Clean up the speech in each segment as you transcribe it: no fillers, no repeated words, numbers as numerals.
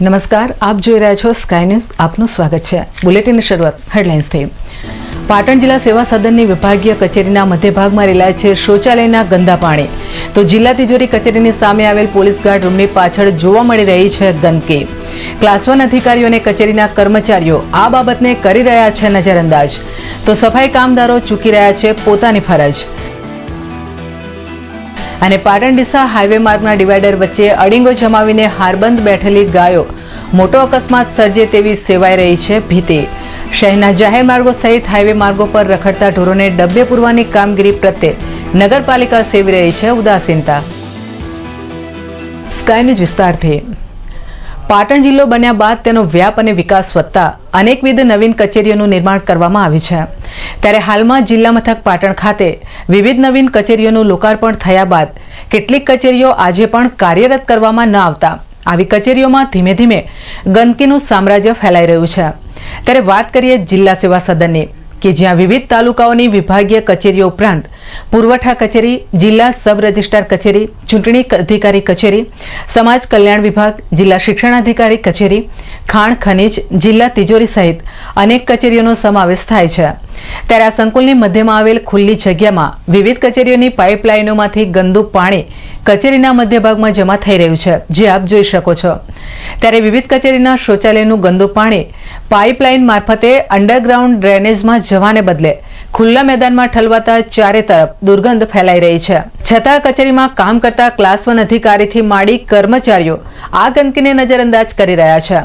નમસ્કાર, આપ જોઈ રહ્યા છો સ્કાય ન્યૂઝ. આપનું સ્વાગત છે. બુલેટિનની શરૂઆત હેડલાઇન્સથી. પાટણ જિલ્લા સેવા સદનની વિભાગીય કચેરીના મધ્ય ભાગમાં રેલાય છે શૌચાલયના ગંદા પાણી, તો જિલ્લા તિજોરી કચેરીની સામે આવેલ પોલીસ ગાર્ડ રૂમની પાછળ જોવા મળી રહી છે ગંદકી. ક્લાસ 1 અધિકારીઓ અને કચેરીના કર્મચારીઓ આ બાબતને કરી રહ્યા છે નજરઅંદાજ, તો સફાઈ કામદારો ચૂકી રહ્યા છે પોતાની ફરજ. અને પાટણ ડીસા હાઈવે માર્ગના ડિવાઈડર વચ્ચે અડીંગો જમાવીને હારબંધ બેઠેલી ગાયો મોટો અકસ્માત સર્જે તેવી સેવાઈ રહી છે ભીતિ. શહેરના જાહેર માર્ગો સહિત હાઈવે માર્ગો પર રખડતા ઢોરોને ડબ્બે પૂરવાની કામગીરી પ્રત્યે નગરપાલિકા સેવી રહી છે ઉદાસીનતા. સ્કાય ન્યૂઝ વિસ્તારથી. પાટણ જિલ્લો બન્યા બાદ તેનો વ્યાપ અને વિકાસ વધતા અનેકવિધ નવીન કચેરીઓનું નિર્માણ કરવામાં આવ્યું છે. ત્યારે હાલમાં જિલ્લા મથક પાટણ ખાતે વિવિધ નવીન કચેરીઓનું લોકાર્પણ થયા બાદ કેટલીક કચેરીઓ આજે પણ કાર્યરત કરવામાં ન આવતા આવી કચેરીઓમાં ધીમે ધીમે ગંદકીનું સામ્રાજ્ય ફેલાઈ રહ્યું છે. ત્યારે વાત કરીએ જિલ્લા સેવા સદનની, કે જ્યાં વિવિધ તાલુકાઓની વિભાગીય કચેરીઓ ઉપરાંત પુરવઠા કચેરી, જિલ્લા સબ રજિસ્ટ્રાર કચેરી, ચૂંટણી અધિકારી કચેરી, સમાજ કલ્યાણ વિભાગ, જિલ્લા શિક્ષણાધિકારી કચેરી, ખાણ ખનીજ, જિલ્લા તિજોરી સહિત અનેક કચેરીઓનો સમાવેશ થાય છે. ત્યારે આ સંકુલની મધ્યમાં આવેલ ખુલ્લી જગ્યામાં વિવિધ કચેરીઓની પાઇપલાઇનોમાંથી ગંદુ પાણી કચેરીના મધ્ય ભાગમાં જમા થઈ રહ્યું છે, જે આપ જોઈ શકો છો. ત્યારે વિવિધ કચેરીના શૌચાલયનું ગંદુ પાણી પાઇપલાઇન મારફતે અંડરગ્રાઉન્ડ ડ્રેનેજમાં જવાને બદલે ખુલ્લા મેદાનમાં ઠલવાતા ચારે તરફ દુર્ગંધ ફેલાઈ રહી છે. છતાં કચેરીમાં કામ કરતા ક્લાસ 1 અધિકારીથી માંડી કર્મચારીઓ આ ગંદકીને નજરઅંદાજ કરી રહ્યા છે.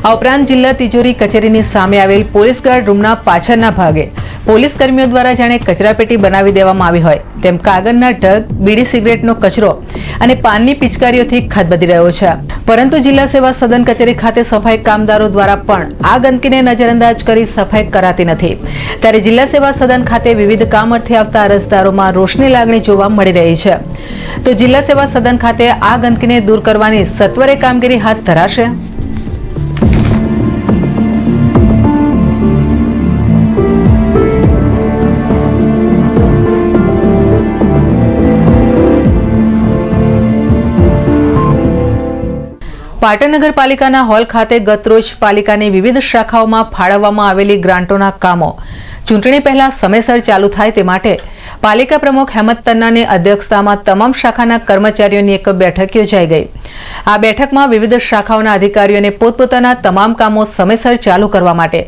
આ ઉપરાંત જિલ્લા તિજોરી કચેરીની સામે આવેલ પોલીસ ગાર્ડ રૂમના પાછળના ભાગે પોલીસ કર્મીઓ દ્વારા જાણે કચરાપેટી બનાવી દેવામાં આવી હોય તેમ કાગળના ઢગ, બીડી સિગરેટનો કચરો અને પાનની પિચકારીઓથી ખદબદી રહ્યો છે. પરંતુ જિલ્લા સેવા સદન કચેરી ખાતે સફાઈ કામદારો દ્વારા પણ આ ગંદકીને નજરઅંદાજ કરી સફાઈ કરાતી નથી. ત્યારે જિલ્લા સેવા સદન ખાતે વિવિધ કામ અર્થે આવતા અરજદારોમાં રોષની લાગણી જોવા મળી રહી છે. તો જિલ્લા સેવા સદન ખાતે આ ગંદકીને દૂર કરવાની સત્વરે કામગીરી હાથ ધરાશે. પાટણ નગરપાલિકાના હોલ ખાતે ગતરોજ પાલિકાની વિવિધ શાખાઓમાં ફાળવવામાં આવેલી ગ્રાન્ટોના કામો ચૂંટણી પહેલા સમયસર ચાલુ થાય તે માટે પાલિકા પ્રમુખ હેમંત તન્નાની અધ્યક્ષતામાં તમામ શાખાના કર્મચારીઓની એક બેઠક યોજાઈ ગઈ. આ બેઠકમાં વિવિધ શાખાઓના અધિકારીઓને પોતપોતાના તમામ કામો સમયસર ચાલુ કરવા માટે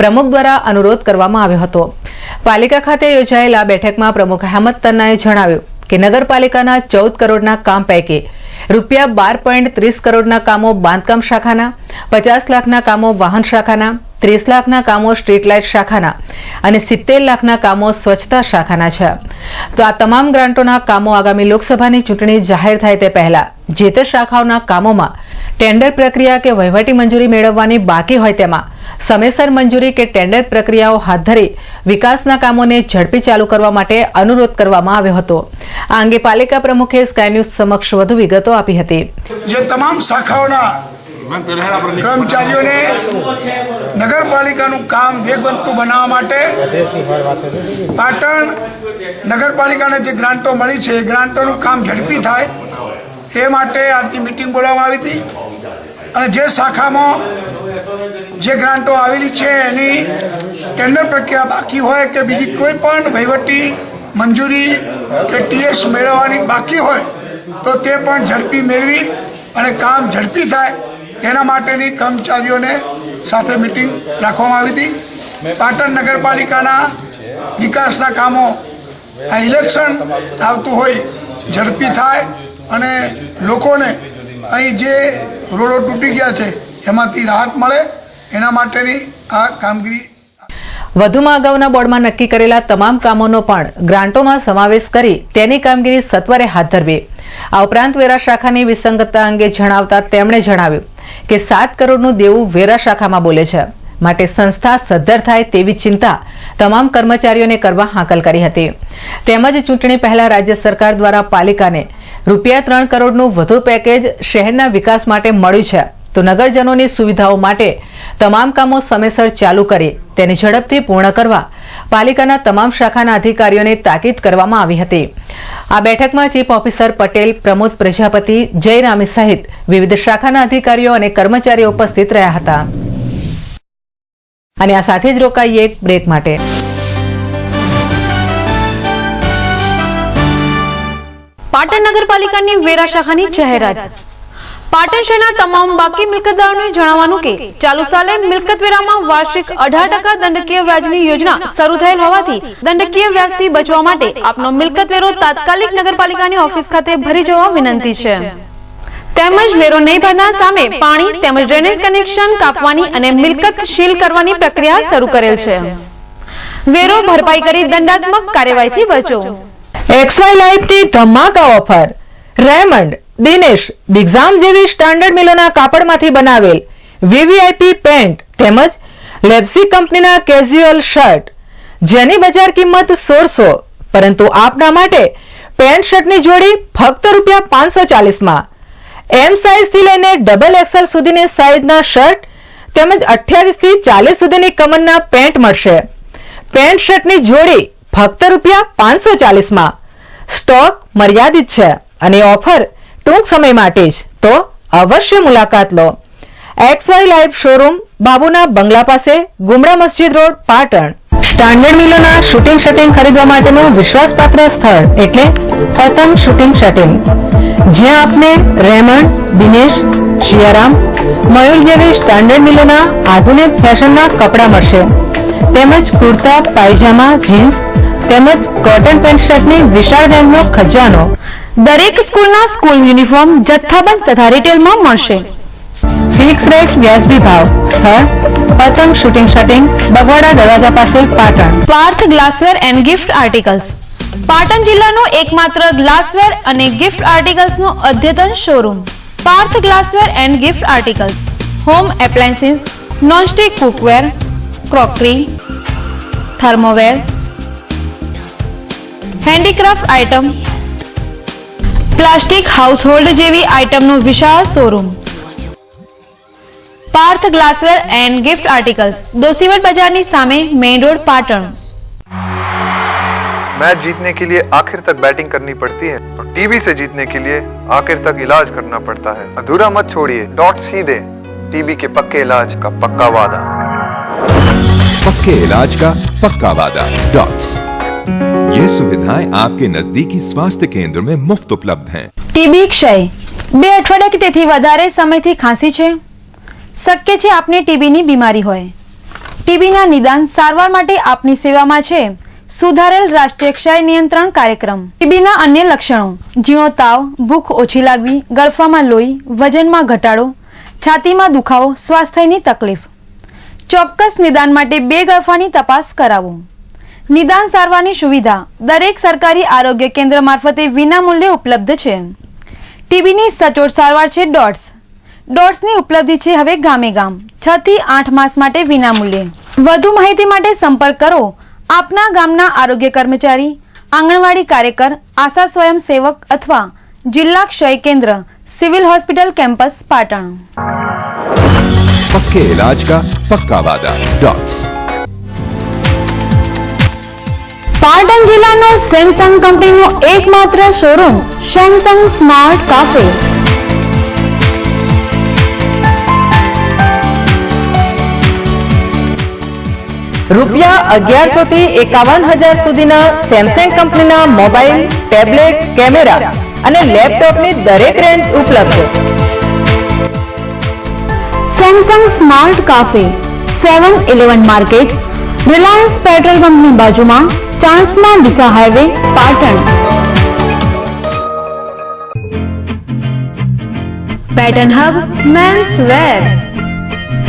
પ્રમુખ દ્વારા અનુરોધ કરવામાં આવ્યો હતો. પાલિકા ખાતે યોજાયેલ આ બેઠકમાં પ્રમુખ હેમંત તન્નાએ જણાવ્યું કે નગરપાલિકાના 14 કરોડના કામ પૈકી રૂપિયા 12.30 કરોડના કામો બાંધકામ શાખાના, 50 લાખના કામો વાહન શાખાના, 30 લાખના કામો સ્ટ્રીટ લાઇટ શાખાના અને 70 લાખના કામો સ્વચ્છતા શાખાના છે. તો આ તમામ ગ્રાન્ટોના કામો આગામી લોકસભાની ચૂંટણી જાહેર થાય તે પહેલા જે તે શાખાઓના કામોમાં ટેન્ડર પ્રક્રિયા કે વહીવટી મંજૂરી મેળવવાની બાકી હોય તેમાં સમયસર મંજૂરી કે ટેન્ડર પ્રક્રિયાઓ હાથ ધરી વિકાસના કામોને ઝડપી ચાલુ કરવા માટે અનુરોધ કરવામાં આવ્યો હતો. આ અંગે પાલિકા પ્રમુખે સ્કાય ન્યૂઝ સમક્ષ વધુ વિગતો આપી હતી. જે તમામ શાખાઓના કર્મચારીઓને નગરપાલિકાનું કામ વેગવંતું બનાવવા માટે પાટણ નગરપાલિકાને જે ગ્રાન્ટો મળી છે એ ગ્રાન્ટોનું કામ ઝડપી થાય તે માટે આજની મિટિંગ બોલાવવામાં આવી હતી. અને જે શાખામાં જે ગ્રાન્ટો આવેલી છે એની ટેન્ડર પ્રક્રિયા બાકી હોય કે બીજી કોઈ પણ વહીવટી મંજૂરી કે ટીએસ મેળવવાની બાકી હોય તો તે પણ ઝડપી મેળવી અને કામ ઝડપી થાય તેના માટેની કર્મચારીઓને સાથે મિટિંગ રાખવામાં આવી હતી. પાટણ નગરપાલિકાના વિકાસના કામો આ ઇલેક્શન આવતું હોય ઝડપી થાય અને લોકોને અહીં જે રોડો તૂટી ગયા છે એમાંથી રાહત મળે એના માટેની આ કામગીરી. વધુમાં અગાઉના બોર્ડમાં નક્કી કરેલા તમામ કામોનો પણ ગ્રાન્ટોમાં સમાવેશ કરી તેની કામગીરી સત્વરે હાથ ધરવી. આ ઉપરાંત વેરા શાખાની વિસંગતતા અંગે જણાવતા તેમણે જણાવ્યું કે 7 કરોડનું દેવું વેરા શાખામાં બોલે છે, માટે સંસ્થા સદ્ધર થાય તેવી ચિંતા તમામ કર્મચારીઓને કરવા હાકલ કરી હતી. તેમજ ચૂંટણી પહેલા રાજ્ય સરકાર દ્વારા પાલિકાને રૂપિયા 3 કરોડનું વધુ પેકેજ શહેરના વિકાસ માટે મળ્યું છે, તો નગરજનોની સુવિધાઓ માટે તમામ કામો સમયસર ચાલુ કરે તેને ઝડપથી પૂર્ણ કરવા પાલિકાના તમામ શાખાના અધિકારીઓને તાકીદ કરવામાં આવી હતી। આ બેઠકમાં ચીફ ઓફિસર પટેલ, પ્રમોદ પ્રજાપતિ, જયરામી સહિત વિવિધ શાખાના અધિકારીઓ અને કર્મચારીઓ ઉપસ્થિત રહ્યા હતા। અને આ સાથે જ રોકાઈએ એક બ્રેક માટે। પાટણ નગરપાલિકાની વેરા શાખાની જાહેરાત। પાટણ શહેરના તમામ બાકી મિલકતદારોને જણાવવાનું કે ચાલુ સાલે મિલકત વેરામાં વાર્ષિક 18% દંડકીય વ્યાજની યોજના શરૂ થયેલ હોવાથી દંડકીય વ્યાજથી બચવા માટે આપનો મિલકત વેરો તાત્કાલિક નગરપાલિકાની ઓફિસ ખાતે ભરી જવા વિનંતી છે। તેમજ વેરો નહીં ભરનાર સામે પાણી તેમજ ડ્રેનેજ કનેક્શન કાપવાની અને મિલકત સીલ કરવાની પ્રક્રિયા શરૂ કરેલ છે। વેરો ભરપાઈ કરી દંડાત્મક કાર્યવાહીથી બચો। XY લાઇફની ધમાકા ઓફર। રેમન્ડ, દિનેશ, દિગ્ઝામ જેવી સ્ટાન્ડર્ડ મિલોના કાપડમાંથી બનાવેલ VVIP પેન્ટ તેમજ લેપ્સી કંપનીના કેઝ્યુઅલ શર્ટ જેની બજાર કિંમત 1600 પરંતુ આપના માટે પેન્ટ શર્ટની જોડી ફક્ત ₹540 M સાઇઝથી લઈને XXL સુધીની સાઇઝના શર્ટ તેમજ 28 થી 40 સુધીની કમરના પેન્ટ મળશે। પેન્ટ શર્ટની જોડી ફક્ત ₹540 સ્ટોક મર્યાદિત છે અને ઓફર ટૂંક સમય માટે જ, તો અવશ્ય મુલાકાત લો। XY લાઇફ શોરૂમ, બાબુના બંગલા પાસે, ગુમરા મસ્જિદ રોડ, પાટણ। સ્ટાન્ડર્ડ મિલોના શૂટિંગ શટિંગ ખરીદવા માટેનું વિશ્વાસપાત્ર સ્થળ એટલે પતંગ શૂટિંગ શટિંગ, જ્યાં આપને રેમન્ડ, દિનેશ, શિયારામ, મયુર જેવી સ્ટાન્ડર્ડ મિલોના આધુનિક ફેશનના કપડાં મળશે તેમજ કુર્તા, પાયજામા, જીન્સ તેમજ કોટન પેન્ટ શર્ટની વિશાળ રેન્જનો ખજાનો। દરેક સ્કૂલના સ્કૂલ યુનિફોર્મ જથ્થાબંધ તથા રિટેલમાં મળશે। ફિક્સ રેટ, વ્યાજબી ભાવ। સ્થળ પતંગ શૂટિંગ શટિંગ, બગવાડા દરવાજા પાસે, Patan. Parth glassware and gift articles, Patan જિલ્લાનો એકમાત્ર ગ્લાસવેર અને ગિફ્ટ આર્ટિકલ્સનો અદ્યતન showroom. Parth glassware and gift articles home appliances, nonstick cookware, crockery, thermoware, handicraft item, plastic household જેવી આઇટમનો વિશાળ showroom. Parth glassware and gift articles, Doshivad બજારની સામે, મેઇન રોડ, પાટણ। मैच जीतने के लिए आखिर तक बैटिंग करनी पड़ती है और टीबी से जीतने के लिए आखिर तक इलाज करना पड़ता है। अधूरा मत छोड़िए, डॉट्स ही दे, टीबी के पक्के इलाज का पक्का वादा। पक्के इलाज का पक्का वादा डॉट्स। ये सुविधाएं आपके नजदीकी स्वास्थ्य केंद्र में मुफ्त उपलब्ध हैं। ટીબી ક્ષય 2 અઠવાડિયા કે તેથી વધારે સમયથી ખાંસી છે? શક્ય છે આપને ટીબીની બીમારી હોય। ટીબીના નિદાન સારવાર માટે આપની સેવામાં છે સુધારેલ રાષ્ટ્રીય ક્ષય નિયંત્રણ કાર્યક્રમ। ટીબીના અન્ય લક્ષણો: ઝીણો તાવ, ભૂખ ઓછી લાગવી, ગળફામાં લોહી, વજનમાં ઘટાડો, છાતીમાં દુખાવો, સ્વાસ્થ્યની તકલીફ। ચોક્કસ નિદાન માટે 2 ગળફાની તપાસ કરાવો। નિદાન સારવારની સુવિધા દરેક સરકારી આરોગ્ય કેન્દ્ર મારફતે વિનામૂલ્યે ઉપલબ્ધ છે। ટીબીની સચોટ સારવાર છે ડોટ્સ। ડોટ્સની ઉપલબ્ધિ છે હવે ગામે ગામ। 6 થી 8 માસ માટે વિનામૂલ્યે। વધુ માહિતી માટે સંપર્ક કરો આપના ગામના આરોગ્ય કર્મચારી, આંગણવાડી કાર્યકર, આશા સ્વયંસેવક અથવા જિલ્લા ક્ષય કેન્દ્ર, સિવિલ હોસ્પિટલ કેમ્પસ, પાટણ। पक्के इलाज का पक्का वादा डॉट्स। પાટણ જિલ્લાનો સેમસંગ કંપનીનો એકમાત્ર શોરૂમ સેમસંગ સ્માર્ટ કાફે। ₹1100 થી 51,000 સુધીના સેમસંગ કંપનીના મોબાઈલ, ટેબ્લેટ, કેમેરા અને લેપટોપની દરેક રેન્જ ઉપલબ્ધ। Samsung smart cafe 7-11 market, Reliance petrol પંપની બાજુમાં, Chanasma Deesa highway, Patan. Pattern hub men's wear,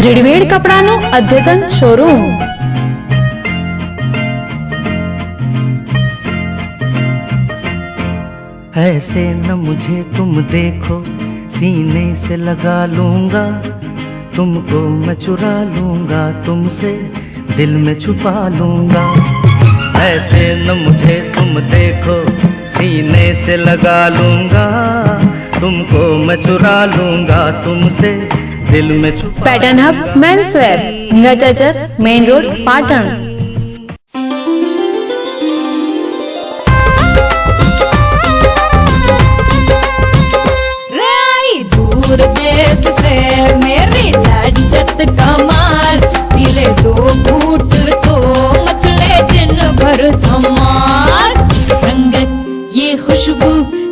readymade કપડાનું અદ્યતન શોરૂમ। ऐसे न मुझे तुम देखो, सीने से लगा लूंगा, तुमको मैं चुरा लूंगा, तुमसे दिल में छुपा लूंगा। ऐसे न मुझे तुम देखो, सीने से लगा लूंगा, तुमको मैं चुरा लूंगा, तुमसे दिल में छुपा પેટર્ન હબ મેન્સવેર, નીરાચાચર, મેઇન રોડ, પાટણ. दूर देश से मेरी लज्जत कमाल, पीले 2 घूंट तो मचले दिन भर धमाल. रंगत ये खुशबू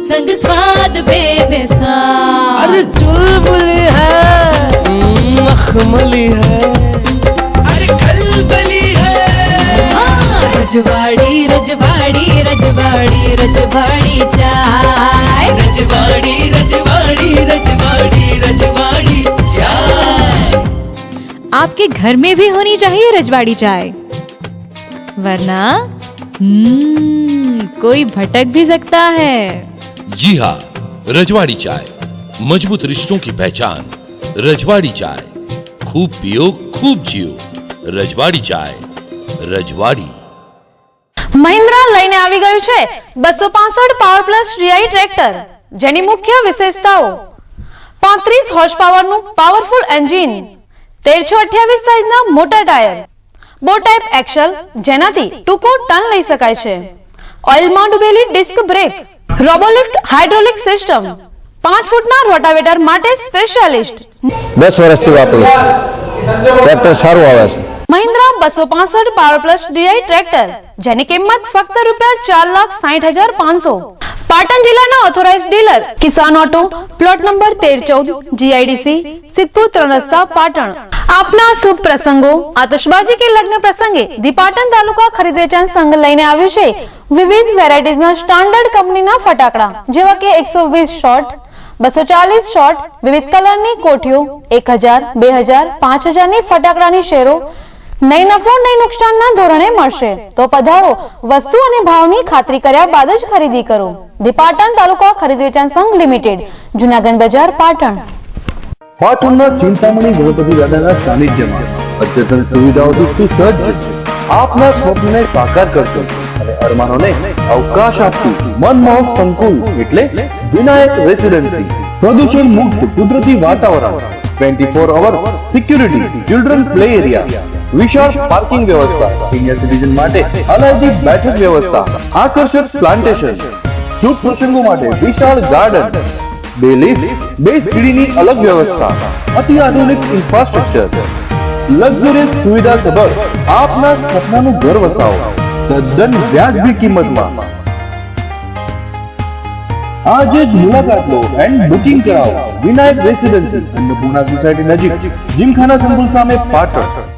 संग स्वाद बेमिसाल. अरे चुलबुली है, मखमली है, अरे कलबली है. हाँ, रजवाड़ी रजवाड़ी रजवाड़ी रजवाड़ी चाय. रजवाड़ी रजवाड़ी रजवाड़ी रजवाड़ी चाय. आपके घर में भी होनी चाहिए रजवाड़ी चाय, वरना कोई भटक भी सकता है. जी हाँ, रजवाड़ी चाय मजबूत रिश्तों की पहचान. रजवाड़ी चाय, खूब पियो खूब जियो. रजवाड़ी चाय, रजवाड़ी. મહિન્દ્રા લઈને આવી ગયું છે 265 પાવર પ્લસ GI ટ્રેક્ટર, જેની મુખ્ય વિશેષતાઓ: 35 હોર્સ પાવરનું પાવરફુલ એન્જિન, 1328 સાઈઝના મોટા ટાયર, બો ટાઈપ એક્સલ જેનાથી ટૂંકો ટર્ન લઈ શકાય છે, ઓઇલમાં ડૂબેલી disc brake, Robolift hydraulic system, 5 ફૂટના રોટાવેટર માટે સ્પેશિયાલિસ્ટ. 10 વર્ષથી વાપરું ટ્રેક્ટર સારું આવે છે. Mahindra 265 power plus GI tractor, જેની કિંમત ફક્ત ₹4,60,500. પાટણ જિલ્લાના authorized dealer Kisan auto, plot number 1314, GIDC, Sidhpur 3 રસ્તા, પાટણ. આપના શુભ પ્રસંગો, આતશબાજી કે લગ્ન પ્રસંગે ધી પાટણ તાલુકા ખરીદ વેચાણ સંઘ લઈને આવ્યું છે વિવિધ વેરાયટીઝના સ્ટાન્ડર્ડ કંપનીના ફટાકડા, જેવા કે 120 શોટ, 240 શોટ, વિવિધ કલરની કોઠીઓ, 1000, 2000, 5000 ની ફટાકડાની શેરો નહીં નફો નહીં નુકસાનના ધોરણે મળશે. તો પધારો, વસ્તુ અને ભાવની ખાતરી કર્યા બાદ જ ખરીદી કરો. ધી પાટણ તાલુકા ખરીદ વેચાણ સંઘ લિમિટેડ, જુનાગઢ બજાર, પાટણ. પાટણના ચિંતામણી ગણપતિ દાદાના સાનિધ્યમાં અદ્યતન સુવિધાઓથી સુસજ્જ આપના સ્વપ્નને સાકાર કરતું અને અરમાનોને અવકાશ આપતું મનમોહક સંકુલ એટલે વિનાયક રેસિડેન્સી. પ્રદૂષણ મુક્ત કુદરતી વાતાવરણ, 24 અવર સિક્યુરિટી, ચિલ્ડ્રન પ્લે એરિયા, વિશાળ પાર્કિંગ વ્યવસ્થા, સિનિયર સિટીઝન માટે અલાયદી બેઠક વ્યવસ્થા, આકર્ષક પ્લાન્ટેશન, શુભ પ્રસંગો માટે વિશાળ ગાર્ડન, 2 લિફ્ટ, 2 સીડીની અલગ વ્યવસ્થા, અતિ આધુનિક ઇન્ફ્રાસ્ટ્રક્ચર, લક્ઝરિયસ સુવિધા સભર આપના સપનાનું ઘર વસાવો તદ્દન વ્યાજબી કિંમતમાં. આજે જ મુલાકાત લો એન્ડ બુકિંગ કરાવો. વિનાયક રેસિડેન્સી, અન્નપૂર્ણા સોસાયટી નજીક, જીમખાના સંકુલ સામે, પાટણ.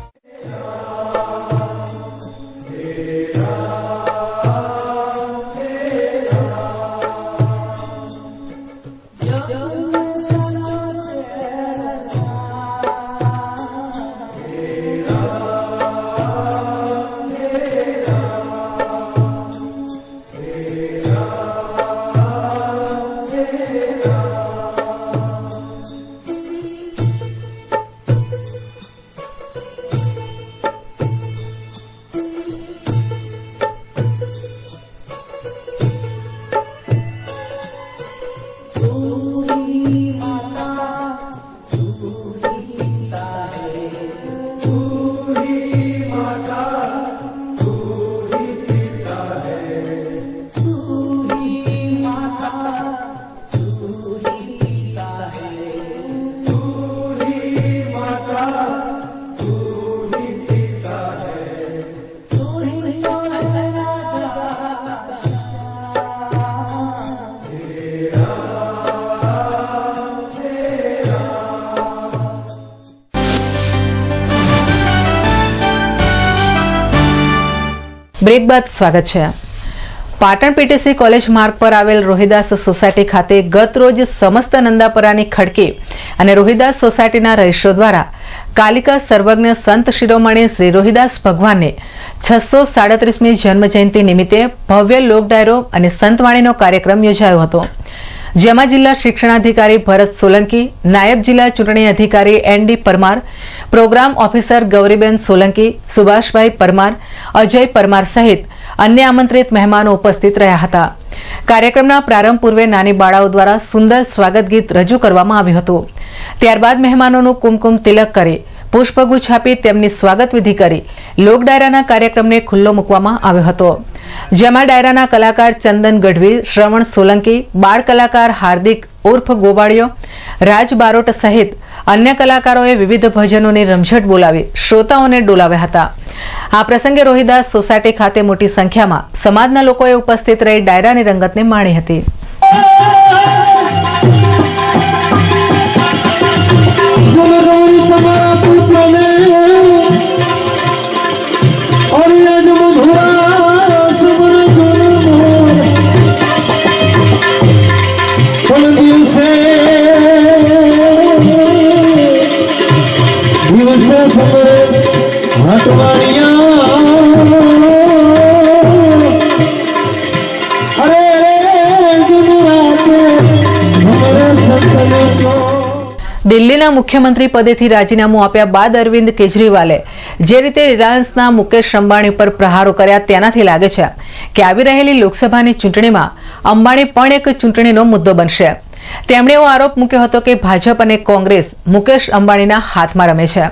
બ્રેક બાદ સ્વાગત છે. પાટણ પીટીસી કોલેજ માર્ગ પર આવેલ રોહિદાસ સોસાયટી ખાતે ગત રોજ સમસ્ત નંદાપરાની ખડકી અને રોહિદાસ સોસાયટીના રહીશો દ્વારા કાલિકા સર્વજ્ઞ સંત શિરોમણી શ્રી રોહિદાસ ભગવાનને 637મી જન્મ જયંતિ નિમિત્તે ભવ્ય લોક ડાયરો અને સંતવાણીનો કાર્યક્રમ યોજાયો હતો, જેમાં જિલ્લા શિક્ષણાધિકારી ભરત સોલંકી, નાયબ જિલ્લા ચૂંટણી અધિકારી ND Parmar, program officer Gauriben Solanki, Subhashbhai Parmar, Ajay Parmar સહિત અન્ય આમંત્રિત મહેમાનો ઉપસ્થિત રહ્યા હતા. કાર્યક્રમના પ્રારંભ પૂર્વે નાની બાળાઓ દ્વારા સુંદર સ્વાગત ગીત રજૂ કરવામાં આવ્યું હતું. ત્યારબાદ મહેમાનોનું કુમકુમ તિલક કરી પુષ્પગુચ્છ આપી તેમની સ્વાગત વિધિ કરી લોક ડાયરાના કાર્યક્રમને ખુલ્લો મૂકવામાં આવ્યો હતો, જેમાં ડાયરાના કલાકાર ચંદન ગઢવી, શ્રવણ સોલંકી, બાળ કલાકાર હાર્દિક ઉર્ફ ગોવાળિયો, રાજ બારોટ સહિત અન્ય કલાકારોએ વિવિધ ભજનોની રમઝટ બોલાવી શ્રોતાઓને ડોલાવ્યા હતા. આ પ્રસંગે રોહિદાસ સોસાયટી ખાતે મોટી સંખ્યામાં સમાજના લોકોએ ઉપસ્થિત રહી ડાયરાની રંગતને માણી હતી. દિલ્હીના મુખ્યમંત્રી પદેથી રાજીનામું આપ્યા બાદ અરવિંદ કેજરીવાલે જે રીતે રિલાયન્સના મુકેશ અંબાણી પર પ્રહારો કર્યા તેનાથી લાગે છે કે આવી રહેલી લોકસભાની ચૂંટણીમાં અંબાણી પણ એક ચૂંટણીનો મુદ્દો બનશે. તેમણે એવો આરોપ મૂક્યો હતો કે ભાજપ અને કોંગ્રેસ મુકેશ અંબાણીના હાથમાં રમે છે.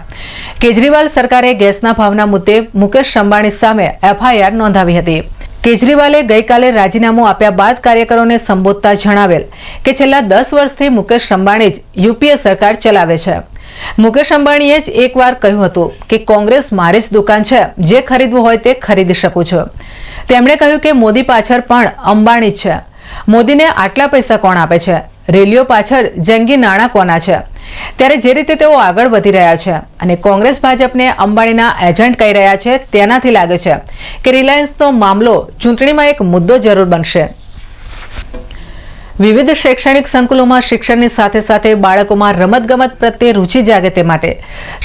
કેજરીવાલ સરકારે ગેસના ભાવના મુદ્દે મુકેશ અંબાણી સામે એફઆઈઆર નોંધાવી હતી. કેજરીવાલે ગઈકાલે રાજીનામું આપ્યા બાદ કાર્યકરોને સંબોધતા જણાવેલ કે છેલ્લા 10 વર્ષથી મુકેશ અંબાણી જ યુપીએ સરકાર ચલાવે છે. મુકેશ અંબાણીએ જ એકવાર કહ્યું હતું કે કોંગ્રેસ મારી જ દુકાન છે, જે ખરીદવું હોય તે ખરીદી શકું છું. તેમણે કહ્યું કે મોદી પાછળ પણ અંબાણી જ છે. મોદીને આટલા પૈસા કોણ આપે છે? રેલીઓ પાછળ જંગી નાણાં કોના છે? ત્યારે જે રીતે તેઓ આગળ વધી રહ્યા છે અને કોંગ્રેસ ભાજપને અંબાણીના એજન્ટ કહી રહ્યા છે, તેનાથી લાગે છે કે રિલાયન્સનો મામલો ચૂંટણીમાં એક મુદ્દો જરૂર બનશે. વિવિધ શૈક્ષણિક સંકુલોમાં શિક્ષણની સાથે સાથે બાળકોમાં રમતગમત પ્રત્યે રુચિ જાગે તે માટે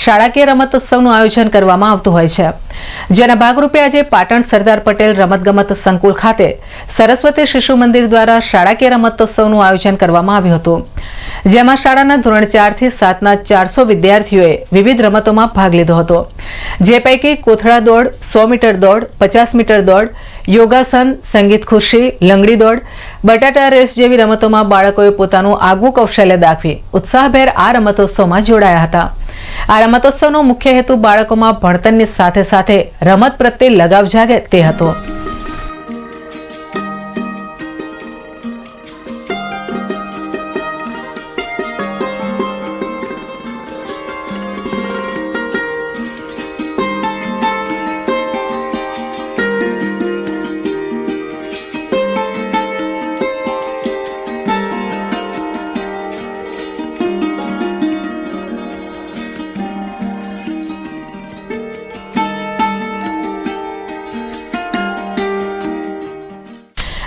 શાળાકીય રમતોત્સવનું આયોજન કરવામાં આવતું હોય છે, જેના ભાગરૂપે આજે પાટણ સરદાર પટેલ રમતગમત સંકુલ ખાતે સરસ્વતી શિશુ મંદિર દ્વારા શાળાકીય રમતોત્સવનું આયોજન કરવામાં આવ્યું હતું, જેમાં શાળાના ધોરણ 4 થી 7ના 400 વિદ્યાર્થીઓએ વિવિધ રમતોમાં ભાગ લીધો હતો, જે પૈકી કોથળા દોડ, 100 મીટર દોડ, 50 મીટર દોડ, યોગાસન, સંગીત ખુરશી, લંગડી દોડ, બટાટા રેસ જેવી રમતોમાં બાળકોએ પોતાનું આગવું કૌશલ્ય દાખવી ઉત્સાહભેર આ રમતોત્સવમાં જોડાયા હતા. આ રમતોત્સવનો મુખ્ય હેતુ બાળકોમાં ભણતરની સાથે સાથે રમત પ્રત્યે લગાવ જાગે તે હતો.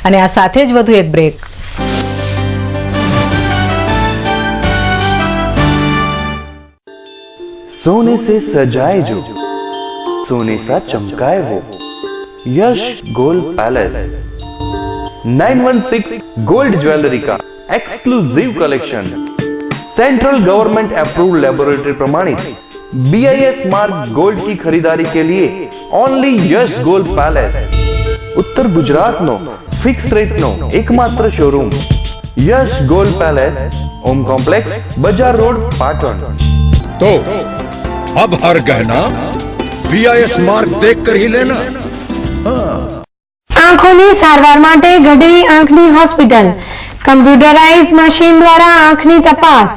અને આ સાથે જ વધુ એક બ્રેક. सोने से सजाए जो सोने सा चमकाए वो Yash gold palace 916 gold jewellery का exclusive collection central government approved laboratory प्रमाणित BIS मार्क गोल्ड की खरीदारी के लिए ओनली यश गोल्ड पैलेस उत्तर गुजरात नो फिक्स रेट नो एकमात्र showroom Yash gold palace Om complex बाजार रोड पाटण. तो अब हर गहना BIS मार्क देख कर ही लेना. આંખોની સારવાર માટે ગઢવી આંખની હોસ્પિટલ કમ્પ્યુટરાઇઝ મશીન દ્વારા આંખની તપાસ,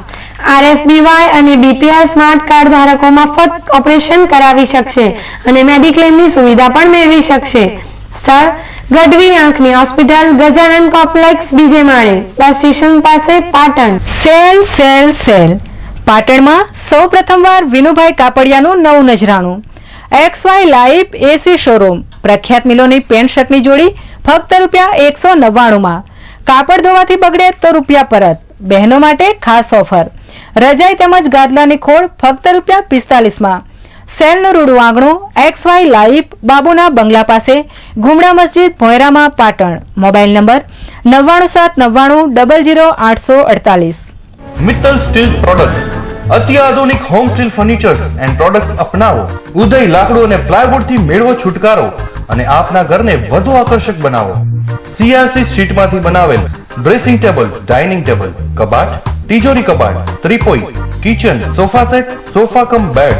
RSBY અને BPL સ્માર્ટ કાર્ડ ધારકો મફત ઓપરેશન કરાવી શકશે અને મેડિક્લેમની સુવિધા પણ મેળવી શકશે. સ્થળ ગઢવી આંખની હોસ્પિટલ, ગજાનન કોમ્પ્લેક્સ, બીજે માળે, બસ સ્ટેશન પાસે, પાટણ. સેલ સેલ સેલ પાટણમાં સૌ પ્રથમવાર વિનુભાઈ કાપડિયાનું નવું નજરાણું XY લાઈવ AC શોરૂમ. પ્રખ્યાત મિલોની પેન્ટ શર્ટની જોડી ફક્ત ₹199માં. કાપડ ધોવાથી બગડે તો રૂપિયા પરત. બહેનો માટે ખાસ ઓફર. રજાઈ તેમજ ગાદલાની ખોળ ફક્ત ₹45માં. સેલનું રૂડું આંગણું XY લાઈવ, બાબુના બંગલા પાસે, ગુમડા મસ્જિદ, ભોયરામાં, Patan. Mobile number 9979900848. Mittal steel products અત્યાધુનિક home steel furnitures and products અપનાવો. ઉદય લાકડું અને પ્લાયવુડ થી મેળવો છુટકારો અને આપના ઘરને વધુ આકર્ષક બનાવો. CRC સ્ટ્રીટમાંથી બનાવેલ ડ્રેસિંગ ટેબલ, ડાઇનિંગ ટેબલ, કબાટ, તિજોરી કબાટ, ત્રિપોઈ, kitchen, sofa set, sofa cum bed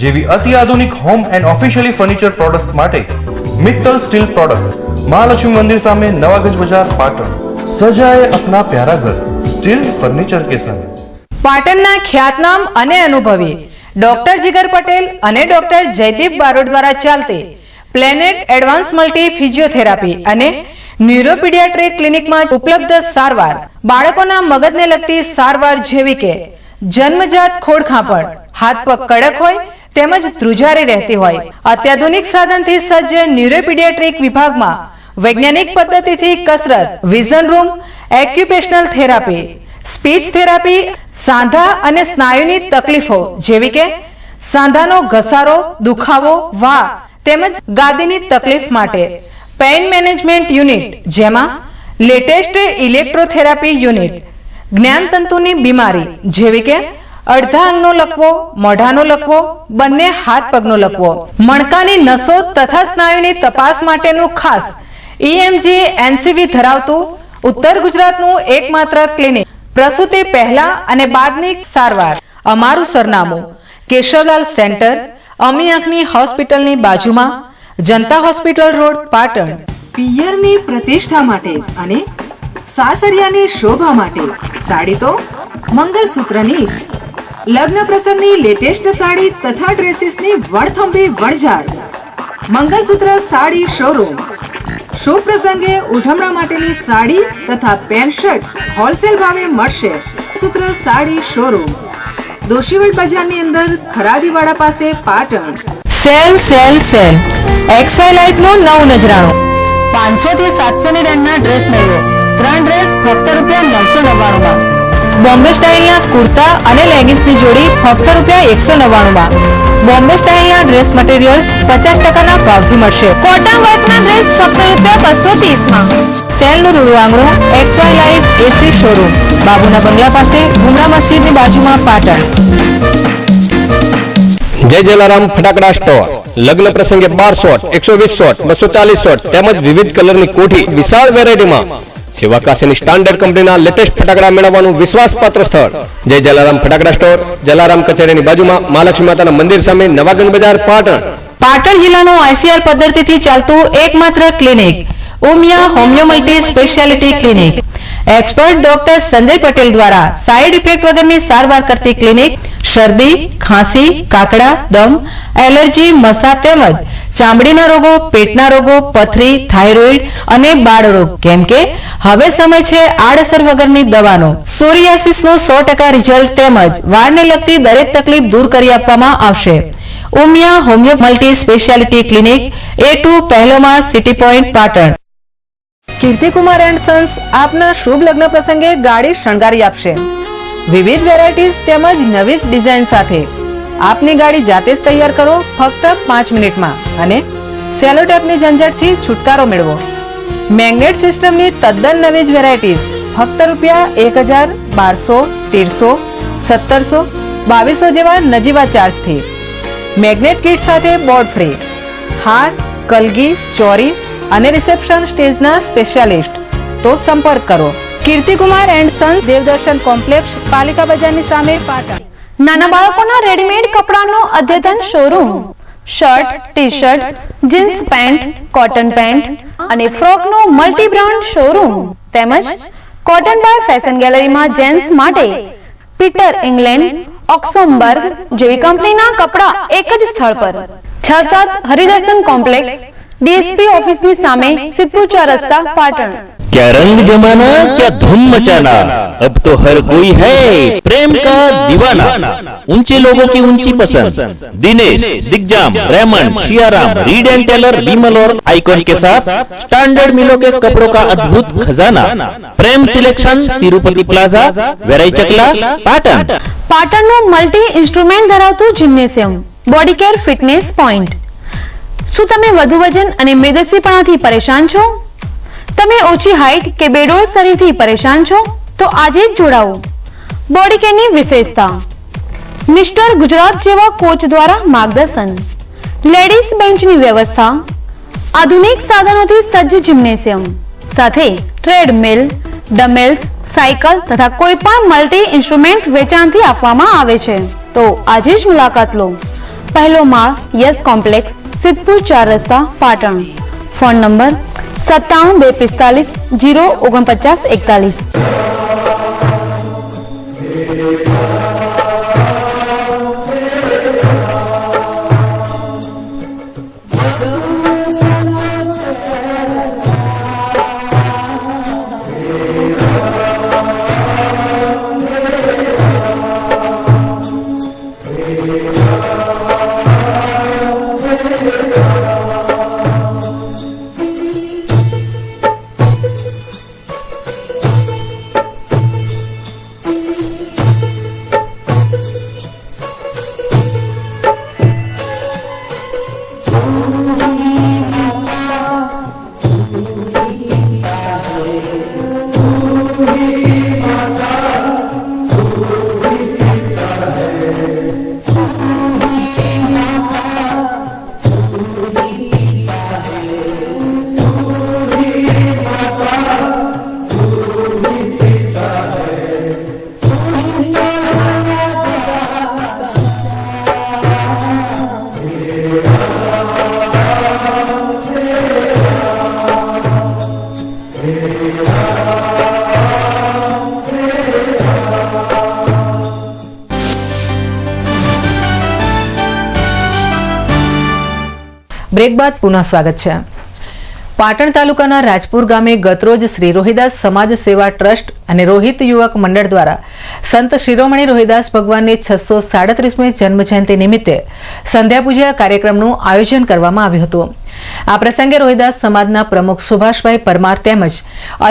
જેવી અતિ આધુનિક home and officially furniture products માટે મિત્તલ સ્ટીલ પ્રોડક્ટ્સ, મહાલક્ષ્મી મંદિર સામે નવાગંજ બજાર, પાટણ. સજાએ અપના પ્યારા ઘર સ્ટીલ ફર્નિચર કે સંગ. પાટણના ખ્યાતનામ અને અનુભવી ડોક્ટર જીગર પટેલ અને ડોક્ટર જયદીપ બારોટ દ્વારા ચાલતી પ્લેનેટ એડવાન્સ મલ્ટી ફિઝિયોથેરાપી અને ન્યુરોપીડિયાટ્રિક ક્લિનિકમાં ઉપલબ્ધ સારવાર, બાળકોના મગજને લગતી સારવાર જેવી કે જન્મજાત ખોડખાંપણ, હાથ પગ કડક હોય તેમજ ધ્રુજારી રહેતી હોય, અત્યાધુનિક સાધનથી સજ્જ ન્યુરોપીડિયાટ્રિક વિભાગમાં વૈજ્ઞાનિક પદ્ધતિથી કસરત, vision room, occupational therapy, speech therapy, સાંધા અને સ્નાયુની તકલીફો જેવી કે સાંધાનો ઘસારો, દુખાવો, વા તેમજ ગાદીની તકલીફ માટે પેઇન મેનેજમેન્ટ યુનિટ, જેમાં લેટેસ્ટ ઇલેક્ટ્રોથેરાપી યુનિટ, જ્ઞાનતંતુની બીમારી જેવી કે અડધા અંગનો લકવો, મોઢાનો લકવો, બંને હાથ પગનો લકવો, મણકાની નસો તથા સ્નાયુની તપાસ માટેનું ખાસ EMG NCV ધરાવતું ઉત્તર ગુજરાતનું એકમાત્ર ક્લિનિક. પ્રસૂતિ પહેલા અને બાદની સારવાર. અમારું સરનામું કેશવલાલ સેન્ટર, અમી આંખની હોસ્પિટલની બાજુમાં, જનતા હોસ્પિટલ રોડ, પાટણ. પિયરની પ્રતિષ્ઠા માટે અને સાસરિયાની શોભા માટે સાડી તો મંગલસૂત્રની જ. લગ્ન પ્રસંગની લેટેસ્ટ સાડી તથા ડ્રેસીસની વણથંભી વણઝાર. મંગલસૂત્ર સાડી શોરૂમ. શુભ પ્રસંગે ઉઠમણા માટેની સાડી તથા પેન્ટ શર્ટ હોલસેલ ભાવે મળશે. સૂત્ર સાડી શોરૂમ, દોશીવડ બજારની અંદર, ખરાદીવાડા પાસે, Patan. Sale sale sale XY life નું નવું નજરાણું. 500 થી 700 ની રેન્જના ડ્રેસ મેળવો. 3 ડ્રેસ ફક્ત ₹999 માં. બોમ્બે સ્ટાઇલના કુર્તા અને લેગિંગ્સની જોડી ફક્ત ₹199 માં. બોમ્બે સ્ટાઇલના ડ્રેસ મટીરિયલ્સ 50% ભાવથી મળશે. કોટન વર્કના ડ્રેસ ફક્ત ₹230 માં. સેલનું રૂડું આંગણું XY લાઇફ AC શોરૂમ, બાબુના બંગલા પાસે, ગુમરા મસ્જિદની બાજુમાં, પાટણ. જય જલારામ ફટાકડા સ્ટોર. લગ્ન પ્રસંગે 12 શોટ, 120 શોટ, 240 શોટ તેમજ વિવિધ કલરની કોઠી વિશાળ વેરાયટીમાં સેવાકાશીની સ્ટાન્ડર્ડ કંપનીના લેટેસ્ટ ફટાકડા મેળવવાનું વિશ્વાસપાત્ર સ્થળ જય જલારામ ફટાકડા સ્ટોર, જલારામ કચેરીની બાજુમાં, મહાલક્ષ્મી માતાના મંદિર સામે, નવાગંજ બજાર, પાટણ. પાટણ જિલ્લાનું ICR પદ્ધતિથી ચાલતું એકમાત્ર clinic Umiya homeo multi speciality clinic. Expert doctor Sanjay Patel દ્વારા સાઇડ ઇફેક્ટ વગરની સારવાર કરતી ક્લિનિક શરદી, ખાંસી, કાકડા, દમ, એલર્જી, મસા તેમજ ચામડીના રોગો, પેટના રોગો, પથરી, થાઇરોઇડ અને બાળરોગ. કેમ કે હવે સમય છે આડઅસર વગરની દવાનો. સોરિયાસિસનું 100% રિઝલ્ટ તેમજ વાળને લગતી દરેક તકલીફ દૂર કરી આપવામાં આવશે. Umiya homeo multi speciality clinic, A2 પહેલો માળ, city point, Patan. Kirtikumar and sons આપના શુભ લગ્ન પ્રસંગે ગાડી શણગારી આપશે. વિવિધ વેરાયટીઝ તેમજ નવી જ ડિઝાઇન સાથે આપની ગાડી જાતે જ તૈયાર કરો ફક્ત 5 મિનિટમાં અને સેલો ટેપની ઝંઝટથી છુટકારો મેળવો. મેગ્નેટ સિસ્ટમની તદ્દન નવી જ વેરાયટીઝ ફક્ત ₹1000, 1200, 1300, 1700 જેવા નજીવા ચાર્જથી. મેગ્નેટ કિટ સાથે બોર્ડ ફ્રી. હાર, કલગી, ચોરી અને રિસેપ્શન સ્ટેજના સ્પેશિયાલિસ્ટ. તો સંપર્ક કરો Kirtikumar and Sons, Devdarshan complex, પાલિકા બજારની સામે, પાટણ. નાના બાળકોના રેડીમેડ કપડાનો અદ્યતન showroom. Shirt, T shirt, jeans pant, cotton pant અને ફ્રોકનો મલ્ટી બ્રાન્ડ શોરૂમ તેમજ કોટન બાય ફેશન ગેલેરીમાં જેન્ટ્સ માટે પીટર ઇંગ્લેન્ડ, ઓક્સોમબર્ગ જેવી કંપનીના કપડા એક જ સ્થળ પર. 6-7 હરિદર્શન કોમ્પ્લેક્સ, DSP ઓફિસની સામે, સિદ્ધપુર 4 રસ્તા, પાટણ. क्या रंग जमाना, क्या धूम मचाना, अब तो हर कोई है प्रेम का दीवाना. ऊंचे लोगों की ऊंची पसंद, Dinesh, Digjam, Raymond, Siyaram, Reid and Taylor, Vimal और आइकॉन के साथ स्टैंडर्ड मिलों के कपड़ों का अद्भुत खजाना. प्रेम सिलेक्शन, तिरुपति प्लाजा, वेराई चकला, पाटण. પાટણનું મલ્ટી ઇન્સ્ટ્રુમેન્ટ ધરાવતું gymnasium, body care fitness point. શું તમે વધુ વજન અને મેદસ્વીપણાથી પરેશાન છો? તમે ઓછી હાઈટ કે બેડોળ શરીરથી પરેશાન છો? તો આજે જ જોડાઓ. બોડી કેરની વિશેષતા: મિસ્ટર ગુજરાત જેવા કોચ દ્વારા માર્ગદર્શન, લેડીઝ બેન્ચની વ્યવસ્થા, આધુનિક સાધનોથી સજ્જ જિમ્નેશિયમ, સાથે ટ્રેડમિલ, ડમેલ્સ, સાયકલ તથા કોઈ પણ મલ્ટી ઇન્સ્ટ્રુમેન્ટ વેચાણથી આપવામાં આવે છે. તો આજે જ મુલાકાત લો. પહેલો માળ, યસ કોમ્પ્લેક્સ, સિદ્ધપુર 4 રસ્તા, પાટણ. ફોન નંબર 97 245 બ્રેક બાદ પુનઃ સ્વાગત છે. પાટણ તાલુકાના રાજપુર ગામે ગતરોજ શ્રી રોહિદાસ સમાજ સેવા ટ્રસ્ટ અને રોહિત યુવક મંડળ દ્વારા સંત શિરોમણી રોહિદાસ ભગવાનની 637મી જન્મજયંતિ નિમિત્તે સંધ્યા પૂજા કાર્યક્રમનું આયોજન કરવામાં આવ્યું હતું. આ પ્રસંગે રોહિદાસ સમાજના પ્રમુખ સુભાષભાઈ પરમાર તેમજ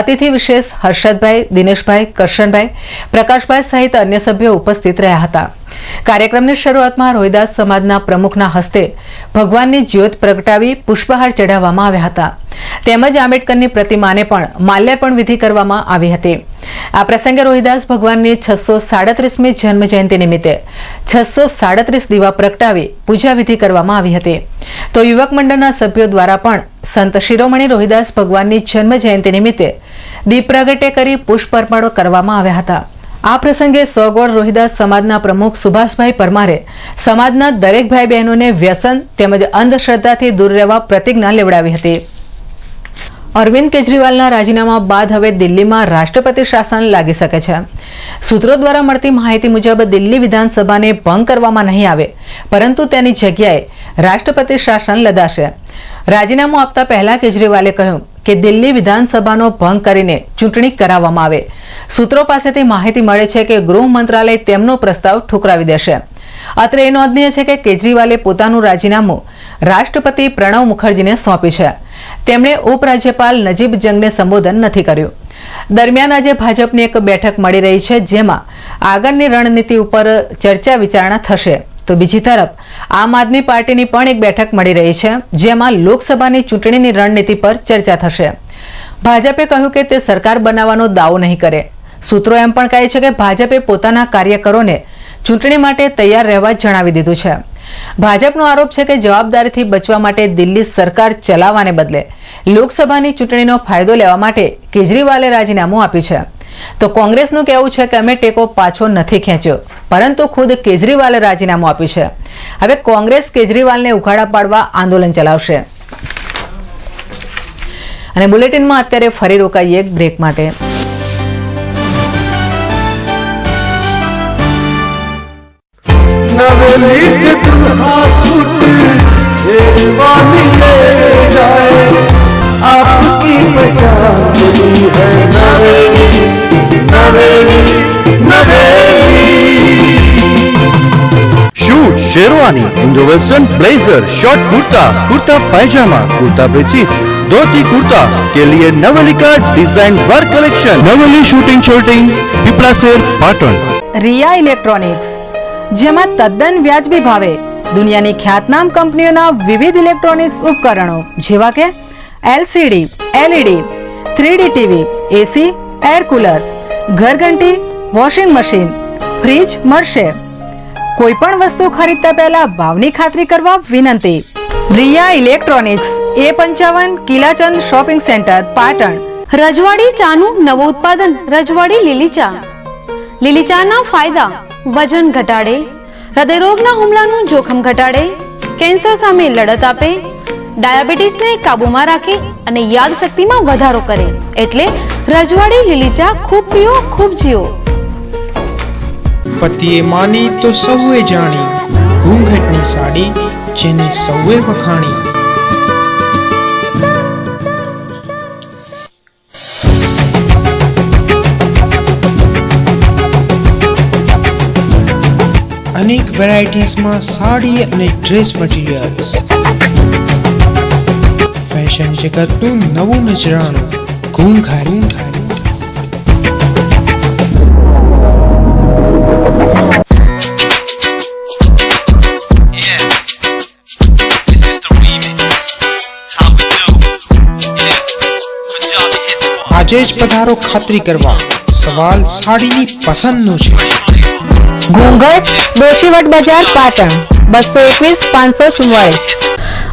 અતિથિ વિશેષ હર્ષદભાઈ, દિનેશભાઈ, કરશનભાઈ, પ્રકાશભાઈ સહિત અન્ય સભ્યો ઉપસ્થિત રહ્યા હતા. કાર્યક્રમની શરૂઆતમાં રોહિદાસ સમાજના પ્રમુખના હસ્તે ભગવાનની જ્યોત પ્રગટાવી પુષ્પહાર ચઢાવવામાં આવ્યા હતા. તેમજ આંબેડકરની પ્રતિમાને પણ માલ્યાર્પણ વિધિ કરવામાં આવી હતી. આ પ્રસંગે રોહિદાસ ભગવાનની 637મી જન્મજયંતિ નિમિત્તે 637 દીવા પ્રગટાવી પૂજા વિધિ કરવામાં આવી હતી. તો યુવક મંડળના સભ્યો દ્વારા પણ સંત શિરોમણી રોહિદાસ ભગવાનની જન્મજયંતિ નિમિત્તે દીપ પ્રગટે કરી પુષ્પ અર્પણ કરવામાં આવ્યા હતા. આ પ્રસંગે સોગોડ રોહિદાસ સમાજના પ્રમુખ સુભાષભાઈ પરમારે સમાજના દરેક ભાઈ બહેનોને વ્યસન તેમજ અંધશ્રદ્ધાથી દૂર રહેવા પ્રતિજ્ઞા લેવડાવી હતી. અરવિંદ કેજરીવાલના રાજીનામા બાદ હવે દિલ્હીમાં રાષ્ટ્રપતિ શાસન લાગી શકે છે. સૂત્રો દ્વારા મળતી માહિતી મુજબ દિલ્હી વિધાનસભાને ભંગ કરવામાં નહીં આવે, પરંતુ તેની જગ્યાએ રાષ્ટ્રપતિ શાસન લદાશે. રાજીનામું આપતા પહેલા કેજરીવાલે કહ્યું કે દિલ્હી વિધાનસભાનો ભંગ કરીને ચૂંટણી કરાવવામાં આવે. સૂત્રો પાસેથી માહિતી મળે છે કે ગૃહ મંત્રાલય તેમનો પ્રસ્તાવ ઠુકરાવી દેશે. અત્રે એ નોંધનીય છે કે કેજરીવાલે પોતાનું રાજીનામું રાષ્ટ્રપતિ પ્રણવ મુખર્જીને સોંપ્યું છે. તેમણે ઉપરાજ્યપાલ નજીબ જંગને સંબોધન નથી કર્યું. દરમિયાન આજે ભાજપની એક બેઠક મળી રહી છે, જેમાં આગળની રણનીતિ ઉપર ચર્ચા વિચારણા થશે. તો બીજી તરફ આમ આદમી પાર્ટીની પણ એક બેઠક મળી રહી છે, જેમાં લોકસભાની ચૂંટણીની રણનીતિ પર ચર્ચા થશે. ભાજપે કહ્યું કે તે સરકાર બનાવવાનો દાવો નહીં કરે. સૂત્રો એમ પણ કહે છે કે ભાજપે પોતાના કાર્યકરોને ચૂંટણી માટે તૈયાર રહેવા જણાવી દીધું છે. ભાજપનો આરોપ છે કે જવાબદારીથી બચવા માટે દિલ્હી સરકાર ચલાવવાને બદલે લોકસભાની ચૂંટણીનો ફાયદો લેવા માટે કેજરીવાલે રાજીનામું આપ્યું છે. તો કોંગ્રેસનું કહેવું છે કે અમે ટેકો પાછો નથી ખેંચ્યો, પરંતુ ખુદ કેજરીવાલે રાજીનામું આપ્યું છે. હવે કોંગ્રેસ કેજરીવાલને ઉઘાડા પાડવા આંદોલન ચલાવશે. અને બુલેટિનમાં અત્યારે ફરી રોકાઈએ એક બ્રેક માટે. नवेली से दुल्हा सूट शेरवानी ले जाए, आपकी पहचान बनी है Naveli, Naveli, Naveli. Suit sherwani, indo western blazer, short kurta, kurta pyjama, kurta breeches, dhoti kurta के लिए नवेली का design work collection. Naveli suiting shirting पीपलासेर पाटण। રિયા ઇલેક્ટ્રોનિક્સ, જેમાં તદ્દન વ્યાજબી ભાવે દુનિયાની ખ્યાતનામ કંપનીઓના વિવિધ ઇલેક્ટ્રોનિક્સ ઉપકરણો જેવા કે LCD, LED, 3D TV, AC, air cooler, ઘરઘંટી, વોશિંગ મશીન, ફ્રીજ મળશે. કોઈ પણ વસ્તુ ખરીદતા પહેલા ભાવની ખાતરી કરવા વિનંતી. Riya electronics, A55 Kilachand shopping centre, Patan. રજવાડી ચાનું નવું ઉત્પાદન રજવાડી લીલી ચા. લીલી ચાના ફાયદા: વજન ઘટાડે, હૃદયરોગના હુમલાનું જોખમ ઘટાડે, કેન્સર સામે લડત આપે, ડાયાબિટીસને કાબૂમાં રાખે અને યાદશક્તિમાં વધારો કરે. એટલે રજવાડી લીલી ચા ખૂબ પીઓ, ખૂબ જીઓ. પતિએ માની તો સૌએ જાણી, ઘૂંઘટની સાડી જેને સૌએ વખાણી. અનેક વેરાયટીઝમાં સાડી અને ડ્રેસ મટીરિયલ્સ. ફેશન જગતનું નવું નજરાણું ઘૂંઘાટ. આજે જ પધારો ખાતરી કરવા, સવાલ સાડીની પસંદનો છે. ઘૂંઘટ, દોશીવટ બજાર, પાટણ 221 544.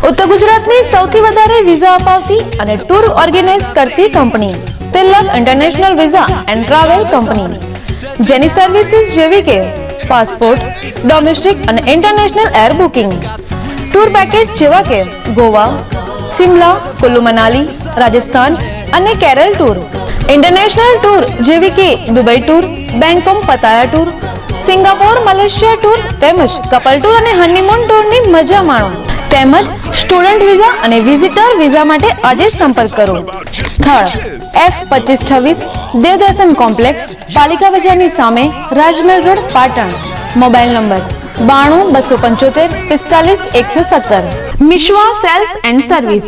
ઉત્તર ગુજરાતની સૌથી વધારે વિઝા અપાવતી અને ટૂર ઓર્ગેનાઇઝ કરતી company Tilak international visa and travel company, જેની સર્વિસીસ જેવી કે પાસપોર્ટ, ડોમેસ્ટિક અને international air booking, tour package જેવા કે ગોવા, સિમલા, કુલ્લુ મનાલી, રાજસ્થાન અને કેરળ ટૂર, ઇન્ટરનેશનલ ટૂર જેવી કે Dubai tour, Bangkok Pattaya tour, Singapore, Malaysia tour તેમજ કપલ ટૂર અને હનીમૂન ટૂરની મજા માણો. તેમજ સ્ટુડન્ટ વિઝા અને વિઝિટર વિઝા માટે આજે સંપર્ક કરો. સ્થળ F2526 દેવદર્શન કોમ્પ્લેક્સ, પાલિકા બજારની સામે, Rajmahel road, Patan. Mobile number 92 275 45 117. Mishwa sales and service.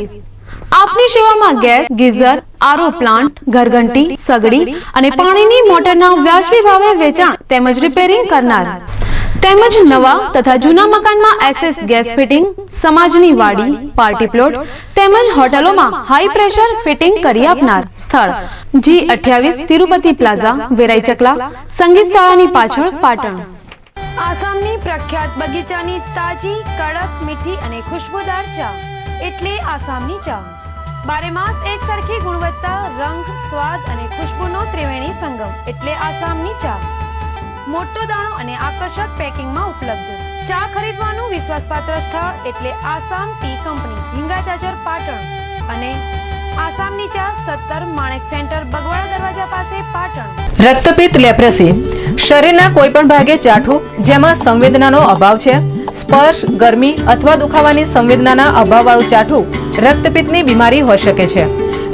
આપની સેવામાં ગેસ, ગીઝર, આરો પ્લાન્ટ, ઘરઘંટી, સગડી અને પાણીની મોટરના વ્યાજબી ભાવે વેચાણ તેમજ રિપેરિંગ કરનાર, તેમજ નવા તથા જૂના મકાનમાં SS ગેસ ફિટિંગ, સમાજની વાડી, પાર્ટી પ્લોટ તેમજ હોટલોમાં હાઈ પ્રેશર ફિટિંગ કરી આપનાર. સ્થળ G28 તિરુપતિ પ્લાઝા, વેરાઈ ચકલા, સંગીત શાળાની પાછળ, પાટણ. આસામની પ્રખ્યાત બગીચાની તાજી, કડક, મીઠી અને ખુશ્બુદાર ચા એટલે આસામની ચા. બારે માસ એક સરખી ગુણવત્તા, રંગ, સ્વાદ અને ખુશ્બુનો ત્રિવેણી સંગમ એટલે આસામની ચા. મોટો દાણો અને આકર્ષક પેકિંગમાં ઉપલબ્ધ. ચા ખરીદવાનું વિશ્વાસપાત્ર સ્થળ એટલે આસામ ટી કંપની, હિંગળાચાચર, પાટણ. અને આસામની ચા 17 માણેક સેન્ટર, બગવાડા દરવાજા પાસે, પાટણ. રક્તપિત્ત લેપ્રસી શરીરના કોઈ પણ ભાગે ચાઠું જેમાં સંવેદનાનો અભાવ છે, સ્પર્શ, ગરમી અથવા દુખાવાની સંવેદનાના અભાવવાળું ચાઠું રક્તપિત્તની બીમારી હોઈ શકે છે.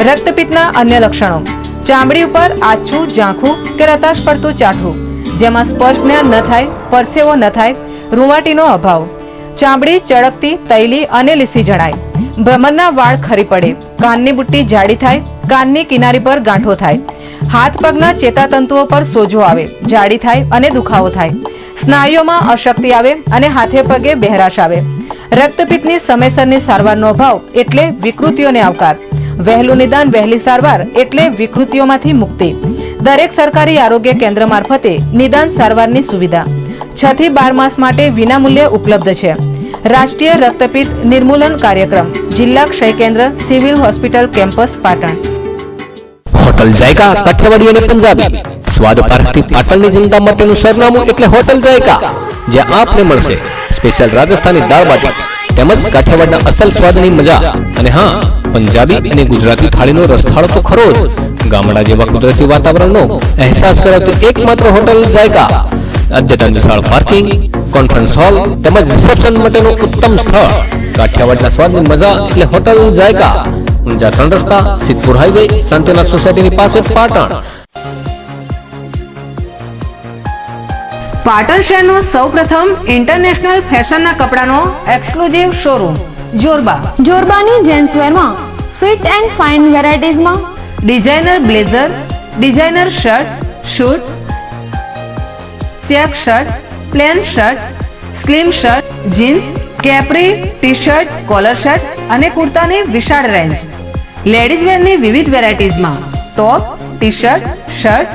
રક્તપિત્તના અન્ય લક્ષણો: ચામડી ઉપર આછું, ઝાંખું કે રતાશ પડતું ચાઠું જેમાં સ્પર્શ જ્ઞાન ન થાય, પરસેવો ન થાય, રૂંવાટીનો અભાવ, ચામડી ચળકતી, તૈલી અને લીસી જણાય, ભ્રમરના વાળ ખરી પડે, કાનની બુટ્ટી જાડી થાય, કાનની કિનારી પર ગાંઠો થાય, હાથ પગના ચેતાતંતુઓ પર સોજો આવે, જાડી થાય અને દુખાવો થાય, સ્નાયુઓમાં અશક્તિ આવે અને હાથે પગે બહેરાશ આવે. રક્તપિત્તની સમયસરની સારવારનો અભાવ એટલે વિકૃતિઓને આવકાર. વહેલું નિદાન, વહેલી સારવાર એટલે વિકૃતિઓમાંથી મુક્તિ. દરેક સરકારી આરોગ્ય કેન્દ્ર મારફતે નિદાન સારવારની સુવિધા 6 થી 12 માસ માટે વિનામૂલ્યે ઉપલબ્ધ છે. રાષ્ટ્રીય રક્તપિત્ત નિર્મૂલન કાર્યક્રમ, જિલ્લા ક્ષય કેન્દ્ર, civil hospital campus, Patan. Hotel Jayka Kathiawadi અને પંજાબી સ્વાદ પારખી પાટણની જનતા માટેનું સરનામું એટલે હોટલ જાયકા, જ્યાં આપને મળશે સ્પેશિયલ રાજસ્થાની દાળ બાટી તેમજ કાઠિયાવાડના અસલ સ્વાદની મજા. અને હા, પંજાબી અને ગુજરાતી થાળીનો રસથાળો તો ખરો જ. ગામડા જેવા કુદરતી વાતાવરણનો અહેસાસ કરાવતી એકમાત્ર હોટલ જાયકા. અદ્યતન વિશાળ પાર્કિંગ, કોન્ફરન્સ હોલ તેમજ રિસેપ્શન માટેનું ઉત્તમ સ્થળ. કાઠિયાવાડના સ્વાદની મજા એટલે હોટલ જાયકા. ઊંઝા 3 રસ્તા, સિદ્ધપુર હાઈવે, શાંતિનાથ સોસાયટીની પાસે, પાટણ. પાટણ શહેરનો સૌપ્રથમ ઇન્ટરનેશનલ ફેશનના કપડાનો એક્સક્લુઝિવ શોરૂમ જોરબા. જોરબાની જેન્ટ્સવેરમાં ફિટ એન્ડ ફાઇન વેરાયટીઝમાં designer blazer, designer shirt, suit, check shirt, plain shirt, slim shirt, jeans, capri, T shirt, collar shirt અને કુર્તાની વિશાળ રેન્જ. લેડીઝ વેરની વિવિધ વેરાયટીઝમાં top, T shirt, shirt,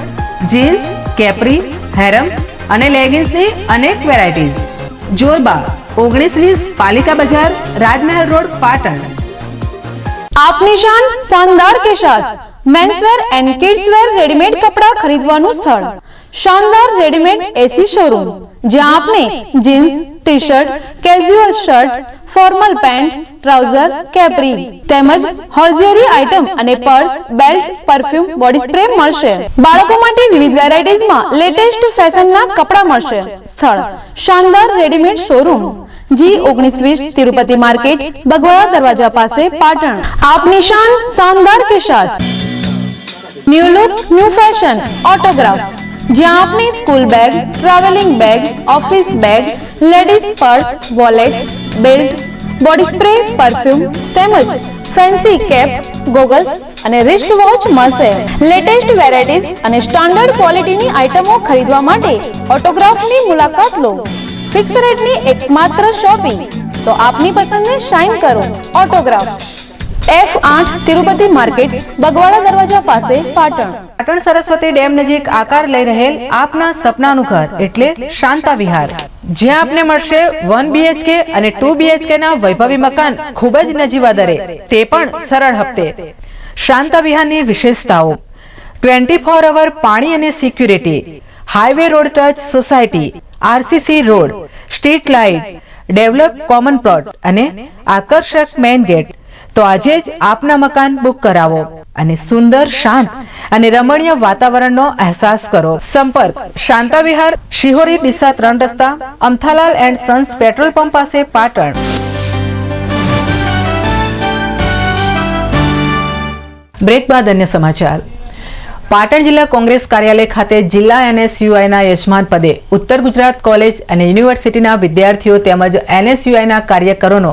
jeans, capri, harem અને લેગિન્સની અનેક વેરાયટીઝ. જોરબા 1920 પાલિકા બજાર, રાજમહેલ રોડ, पाटण. अपनी शान शानदार के साथ મેન્સવેર એન્ડ કિડ્સવેર રેડીમેડ કપડાં ખરીદવાનું સ્થળ શાનદાર રેડીમેડ એસી શોરૂમ, જ્યાં આપને jeans, T shirt, casual shirt, formal pant, trouser, Capri તેમજ હોઝિયરી આઇટમ અને purse, belt, perfume, body spray મળશે. બાળકો માટે વિવિધ વેરાયટીઝમાં લેટેસ્ટ ફેશનના કપડાં મળશે. સ્થળ શાનદાર readymade showroom, G1920 Tirupati market, Bagwada दरवाजा पासे, पाटण. आपनी शान शानदार के साथ new look new fashion autograph, જ્યાં આપને school bag, travelling bag, office bag, ladies purse, wallet, belt, body spray, perfume તેમજ ફેન્સી કેપ, ગોગલ્સ અને રિસ્ટ વોચ મળશે. લેટેસ્ટ વેરાયટીઝ અને સ્ટાન્ડર્ડ ક્વોલિટીની આઇટમો ખરીદવા માટે ઓટોગ્રાફની મુલાકાત લો. ફિક્સ રેટની એકમાત્ર શોપિંગ તો આપની પસંદને શાઇન કરો. Autograph F8 Tirupati market, Bagwada दरवाजा पासे, पाटण. પાટણ સરસ્વતી ડેમ નજીક આકાર લઈ રહેલ આપના સપનાનું ઘર એટલે શાંતા વિહાર, જ્યાં આપને મળશે 1 BHK અને 2 BHK ના વૈભવી મકાન ખૂબ જ નજીવા દરે, તે પણ સરળ હપ્તે. શાંતા વિહારની વિશેષતાઓ: 24 અવર પાણી અને security, highway road touch society, RCC road, street light, develop common plot અને આકર્ષક મેઇન ગેટ. તો આજે જ આપના મકાન બુક કરાવો અને સુંદર, શાંત અને રમણીય વાતાવરણનો અહેસાસ કરો. સંપર્ક શાંતા વિહાર, શિહોરી દિશા 3 રસ્તા, Amthalal and Sons petrol pump પાસે, પાટણ. બ્રેક બાદ અન્ય સમાચાર. પાટણ જિલ્લા કોંગ્રેસ કાર્યાલય ખાતે જિલ્લા NSUIના યજમાન પદે ઉત્તર ગુજરાત કોલેજ અને યુનિવર્સિટીના વિદ્યાર્થીઓ તેમજ NSUIના કાર્યકરોનો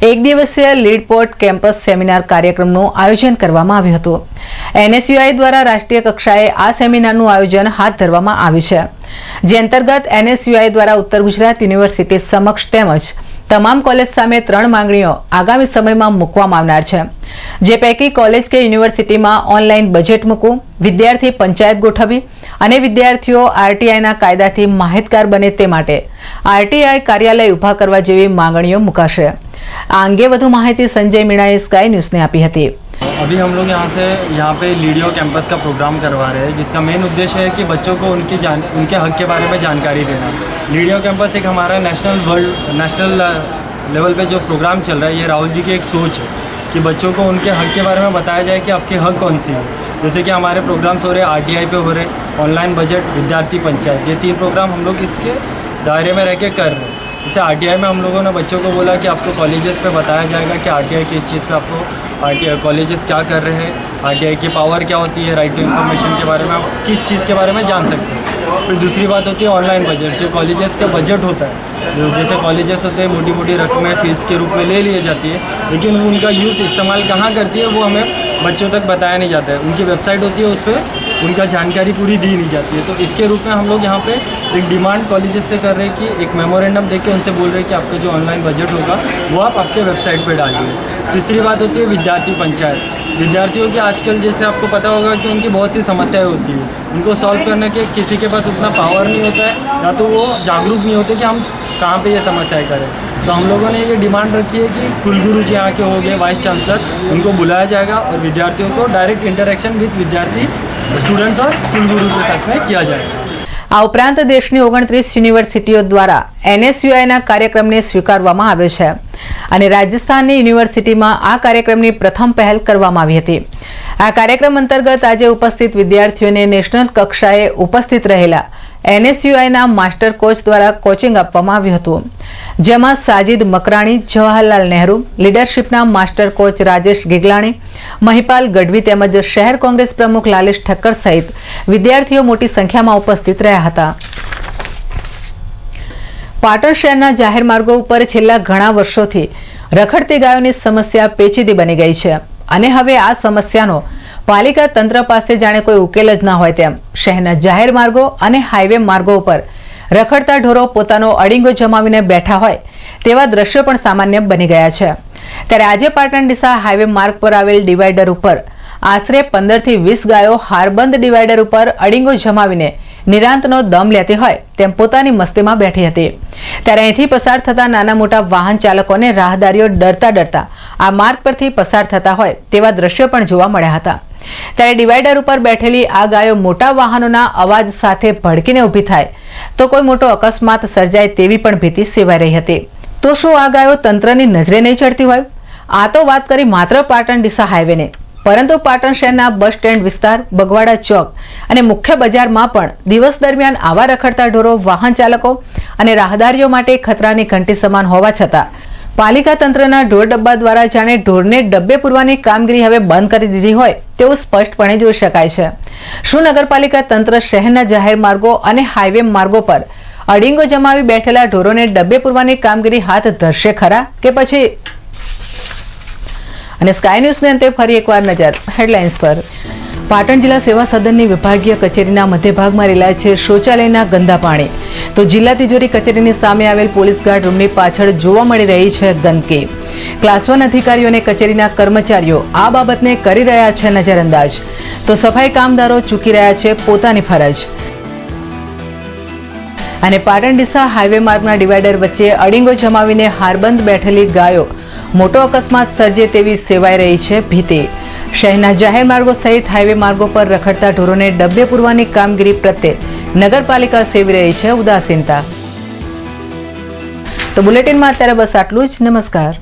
એક દિવસીય લીડપોર્ટ કેમ્પસ સેમિનાર કાર્યક્રમનું આયોજન કરવામાં આવ્યું હતું. NSUI દ્વારા રાષ્ટ્રીય કક્ષાએ આ સેમિનારનું આયોજન હાથ ધરવામાં આવ્યું છે, જે અંતર્ગત NSUI દ્વારા ઉત્તર ગુજરાત યુનિવર્સિટી સમક્ષ તેમજ તમામ કોલેજ સામે 3 માંગણીઓ આગામી સમયમાં મૂકવામાં આવનાર છે, જે પૈકી કોલેજ કે યુનિવર્સિટીમાં ઓનલાઈન બજેટ મૂકવું, વિદ્યાર્થી પંચાયત ગોઠવવી અને વિદ્યાર્થીઓ RTIના કાયદાથી માહિતગાર બને તે માટે RTI કાર્યાલય ઉભા કરવા જેવી માંગણીઓ મુકાશે. આ અંગે વધુ માહિતી સંજય મીણાએ સ્કાય ન્યૂઝને આપી હતી. अभी हम लोग यहाँ पे लीडियो कैंपस का प्रोग्राम करवा रहे हैं, जिसका मेन उद्देश्य है कि बच्चों को उनके हक के बारे में जानकारी देना. लीडियो कैंपस एक हमारा नेशनल लेवल पे जो प्रोग्राम चल रहा है, ये राहुल जी की एक सोच है कि बच्चों को उनके हक के बारे में बताया जाए कि आपके हक कौन सी है. जैसे कि हमारे प्रोग्राम्स हो रहे हैं RTI पे हो रहे, ऑनलाइन बजट, विद्यार्थी पंचायत, ये 3 प्रोग्राम हम लोग इसके दायरे में रह के कर रहे हैं. जैसे RTI में हम लोगों ने बच्चों को बोला कि आपको कॉलेजेस पे बताया जाएगा कि RTI किस चीज़ पे आपको RTI कॉलेजेस क्या कर रहे हैं, RTI की पावर क्या होती है, राइट टू इन्फॉर्मेशन के बारे में आप किस चीज़ के बारे में जान सकते हैं. फिर दूसरी बात होती है ऑनलाइन बजट, जो कॉलेजेस का बजट होता है, जो जैसे कॉलेजेस होते हैं मोटी मोटी रकमें फीस के रूप में ले लिए जाती है, लेकिन उनका यूज़ इस्तेमाल कहाँ करती है वो हमें बच्चों तक बताया नहीं जाता है. उनकी वेबसाइट होती है, उस पर उनका जानकारी पूरी दी नहीं जाती है. तो इसके रूप में हम लोग यहाँ पे एक डिमांड कॉलेजेस से कर रहे हैं कि एक मेमोरेंडम देके उनसे बोल रहे हैं कि आपका जो ऑनलाइन बजट होगा वो आप आपके वेबसाइट पे डालिए. तीसरी बात होती है विद्यार्थी पंचायत. विद्यार्थियों की आजकल जैसे आपको पता होगा कि उनकी बहुत सी समस्याएं होती है, उनको सॉल्व करने के किसी के पास उतना पावर नहीं होता है, या तो वो जागरूक नहीं होते कि हम कहाँ पे ये समस्याएं करें. तो हम लोगों ने ये डिमांड रखी है कि कुलगुरु जी यहाँ के हो गए, वाइस चांसलर, उनको बुलाया जाएगा और विद्यार्थियों को डायरेक्ट इंटरेक्शन विद विद्यार्थी, स्टूडेंट्स और कुलगुरु के साथ में किया जाएगा. આ ઉપરાંત દેશની 29 યુનિવર્સિટીઓ દ્વારા NSUIના કાર્યક્રમને સ્વીકારવામાં આવ્યો છે અને રાજસ્થાનની યુનિવર્સિટીમાં આ કાર્યક્રમની પ્રથમ પહેલ કરવામાં આવી હતી. આ કાર્યક્રમ અંતર્ગત આજે ઉપસ્થિત વિદ્યાર્થીઓને નેશનલ કક્ષાએ ઉપસ્થિત રહેલા NSUIના માસ્ટર કોચ દ્વારા કોચિંગ આપવામાં આવ્યું હતું, જેમાં સાજિદ મકરાણી, જવાહરલાલ નહેરુ, લીડરશીપના માસ્ટર કોચ રાજેશ ગિગલાણી, મહિપાલ ગઢવી તેમજ શહેર કોંગ્રેસ પ્રમુખ લાલેશ ઠક્કર સહિત વિદ્યાર્થીઓ મોટી સંખ્યામાં ઉપસ્થિત રહ્યા હતા. પાટણ શહેરના જાહેર માર્ગો ઉપર છેલ્લા ઘણા વર્ષોથી રખડતી ગાયોની સમસ્યા પેચીદી બની ગઈ છે અને હવે આ સમસ્યાનો પાલિકા તંત્ર પાસે જાણે કોઈ ઉકેલ જ ના હોય તેમ શહેરના જાહેર માર્ગો અને હાઈવે માર્ગો ઉપર રખડતા ઢોરો પોતાનો અડીંગો જમાવીને બેઠા હોય તેવા દ્રશ્યો પણ સામાન્ય બની ગયા છે. ત્યારે આજે પાટણ ડીસા હાઈવે માર્ગ પર આવેલ ડિવાઈડર ઉપર આશરે 15 થી 20 ગાયો હારબંધ ડિવાઈડર ઉપર અડીંગો જમાવીને નિરાંતનો દમ લેતી હોય તેમ પોતાની મસ્તીમાં બેઠી હતી. ત્યારે અહીંથી પસાર થતા નાના મોટા વાહન ચાલકોને રાહદારીઓ ડરતા આ માર્ગ પરથી પસાર થતા હોય તેવા દ્રશ્યો પણ જોવા મળ્યા હતા. ત્યારે ડિવાઈડર ઉપર બેઠેલી આ ગાયો મોટા વાહનોના અવાજ સાથે ભડકીને ઊભી થાય તો કોઈ મોટો અકસ્માત સર્જાય તેવી પણ ભીતિ સેવાઈ રહી હતી. તો શું આ ગાયો તંત્રની નજરે નહીં ચડતી હોય? આ તો વાત કરી માત્ર પાટણ ડીસા હાઈવેને, પરંતુ પાટણ શહેરના બસ સ્ટેન્ડ વિસ્તાર, બગવાડા ચોક અને મુખ્ય બજારમાં પણ દિવસ દરમિયાન આવા રખડતા ઢોરો વાહન ચાલકો અને રાહદારીઓ માટે ખતરાની ઘંટી સમાન હોવા છતાં પાલિકા તંત્રના ઢોર ડબ્બા દ્વારા જાણે ઢોરને ડબ્બે પૂરવાની કામગીરી હવે બંધ કરી દીધી હોય તેવું સ્પષ્ટપણે જોઈ શકાય છે. શું નગરપાલિકા તંત્ર શહેરના જાહેર માર્ગો અને હાઈવે માર્ગો પર અડીંગો જમાવી બેઠેલા ઢોરોને ડબ્બે પૂરવાની કામગીરી હાથ ધરશે ખરા કે પછી? અને સ્કાય ન્યૂઝને અંતે ફરી એકવાર નજર હેડલાઇન્સ પર. પાટણ જિલ્લા સેવા સદનની વિભાગીય કચેરીના મધ્ય ભાગમાં રેલાય છે શૌચાલયના ગંદા પાણી, તો જિલ્લા તિજોરી કચેરીની સામે આવેલ પોલીસ ગાર્ડ રૂમની પાછળ જોવા મળી રહી છે ગંદકી. ક્લાસ 1 અધિકારીઓ અને કચેરીના કર્મચારીઓ આ બાબતને કરી રહ્યા છે નજરઅંદાજ, તો સફાઈ કામદારો ચૂકી રહ્યા છે પોતાની ફરજ. અને પાટણ ડીસા હાઈવે માર્ગના ડિવાઈડર વચ્ચે અડીંગો જમાવીને હારબંધ બેઠેલી ગાયો મોટો અકસ્માત સર્જે તેવી સેવાઈ રહી છે ભીતિ. શહેરના જાહેર માર્ગો સહિત હાઈવે માર્ગો પર રખડતા ઢોરોને ડબ્બે પૂરવાની કામગીરી પ્રત્યે નગરપાલિકા સેવી રહી છે ઉદાસીનતા. તો બુલેટિનમાં અત્યારે બસ આટલું જ. નમસ્કાર.